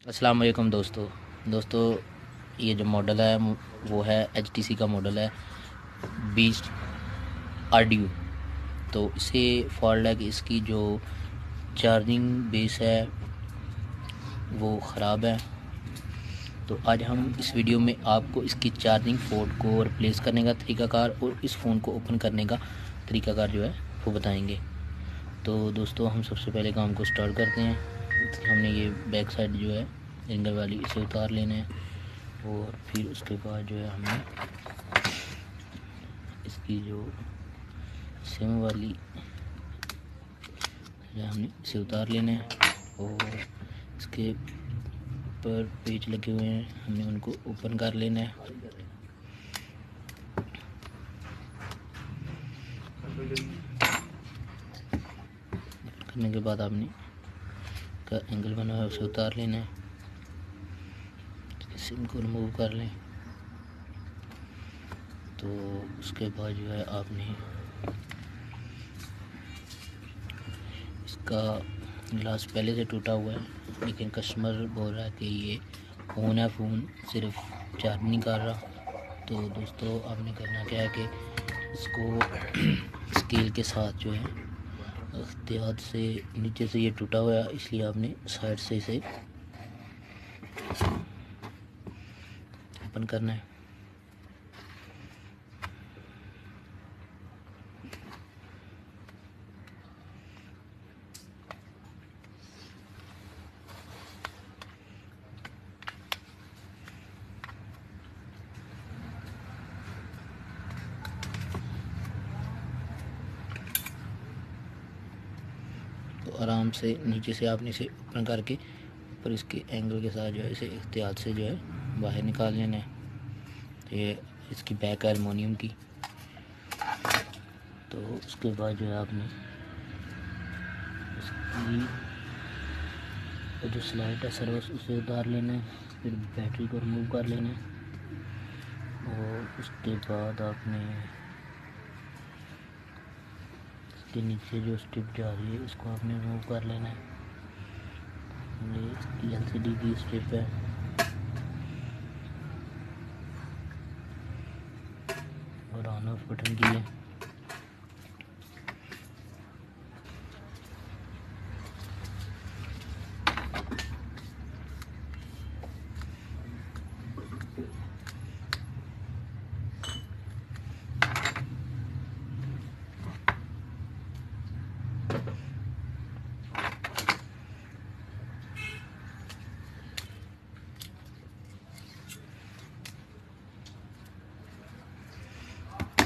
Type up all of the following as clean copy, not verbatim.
अस्सलाम वालेकुम दोस्तों ये जो मॉडल है वो है HTC का मॉडल है 20 RDU। तो इसे फॉल्ट है कि इसकी जो चार्जिंग बेस है वो ख़राब है। तो आज हम इस वीडियो में आपको इसकी चार्जिंग पोर्ट को रिप्लेस करने का तरीकाकार और इस फ़ोन को ओपन करने का तरीकाकार जो है वो बताएंगे। तो दोस्तों हम सबसे पहले काम को स्टार्ट करते हैं। हमने ये बैक साइड जो है एंगल वाली इसे उतार लेना है और फिर उसके बाद जो है हमें इसकी जो सिम वाली जो हमने इसे उतार लेना है और इसके ऊपर पेच लगे हुए हैं, हमने उनको ओपन कर लेना है। करने के बाद आपने का एंगल बना है उसे उतार लेना है। सिम को रिमूव कर लें। तो उसके बाद जो है आपने इसका ग्लास पहले से टूटा हुआ है, लेकिन कस्टमर बोल रहा है कि ये फ़ोन है, फ़ोन सिर्फ चार्ज नहीं कर रहा। तो दोस्तों आपने करना क्या है कि इसको स्केल के साथ जो है एहतियात से, नीचे से ये टूटा हुआ है इसलिए आपने साइड से इसे ओपन करना है। तो आराम से नीचे से आपने इसे ओपन करके ऊपर इसके एंगल के साथ जो है इसे एहतियात से जो है बाहर निकाल लेना है। तो ये इसकी बैक है एलुमिनियम की। तो उसके बाद जो है आपने इसकी जो स्लाइड है सर्विस उसे उतार लेना है, फिर बैटरी को रिमूव कर लेना है और उसके बाद आपने इसके नीचे जो स्ट्रिप जा रही है इसको आपने रिमूव कर लेना है। ये इसकी LCD की स्ट्रिप है। और ऑन ऑफ बटन की है।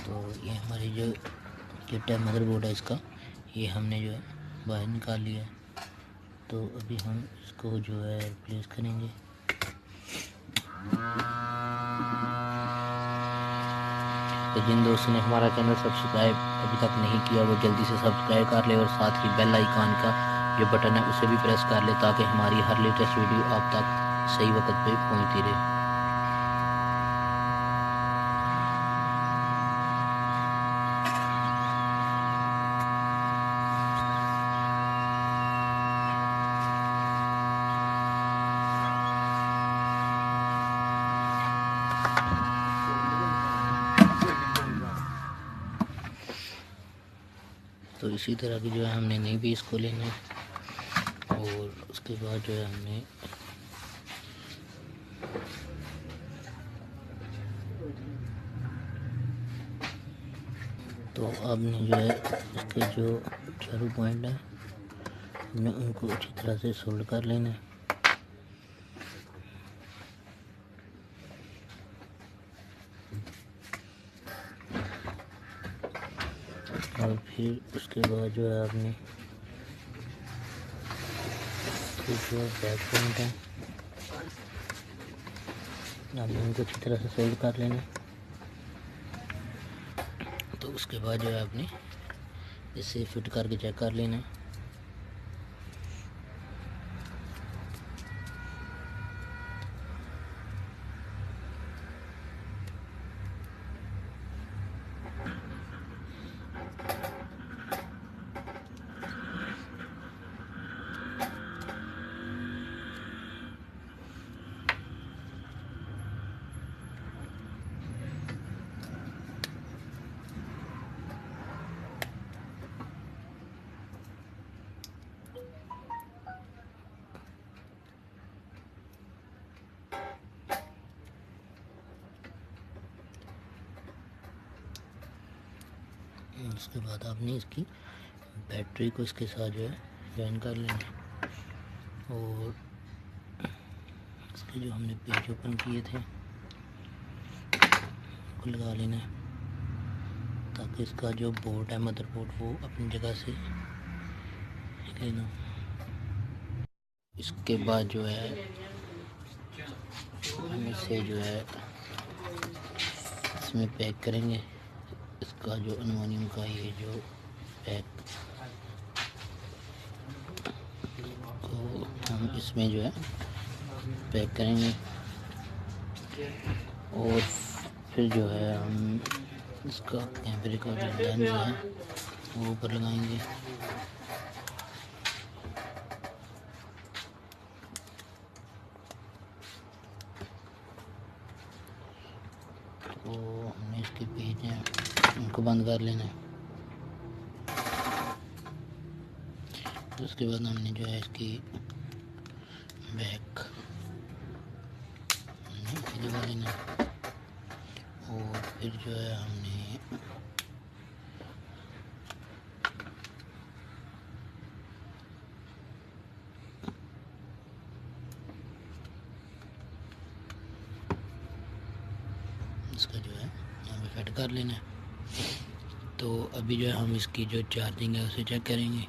तो ये हमारी जो किट है, मदरबोर्ड है इसका, ये हमने जो है बाहर निकाल लिया है। तो अभी हम इसको जो है रिप्लेस करेंगे। तो जिन दोस्तों ने हमारा चैनल सब्सक्राइब अभी तक नहीं किया वो जल्दी से सब्सक्राइब कर ले और साथ ही बेल आइकन का जो बटन है उसे भी प्रेस कर ले ताकि हमारी हर लेटेस्ट वीडियो आप तक सही वक्त पे पहुंचती रहे। तो इसी तरह की जो है हमने नई पीस को लेना है और उसके बाद जो है हमने तो आपने जो है इसके जो चारों पॉइंट है हमने उनको अच्छी तरह से सोल्ड कर लेना है। और फिर उसके बाद जो है आपने जो बैक पॉइंट है आपने उनको अच्छी तरह से सोल्ड कर लेना है। तो उसके बाद जो है आपने इसे फिट करके चेक कर लेना है। उसके बाद आपने इसकी बैटरी को इसके साथ जो है ज्वाइन कर लेना है, और इसके जो हमने पेज ओपन किए थे उसको लगा लेना है, ताकि इसका जो बोर्ड है मदरबोर्ड वो अपनी जगह से लेना। इसके बाद जो है हम इसे जो है इसमें पैक करेंगे। इसका जो एल्युमिनियम का ये जो पैक को हम इसमें जो है पैक करेंगे, और फिर जो है हम इसका कैमरे का जो लेंस है वो ऊपर लगाएंगे। तो हमने इसके पेज हैं उनको बंद कर लेना है। तो उसके बाद हमने जो है इसकी बैक हमने लगा लेना है, और फिर जो है हमने इसका जो है यहाँ पे फिट कर लेना है। तो अभी जो है हम इसकी जो चार्जिंग है उसे चेक करेंगे।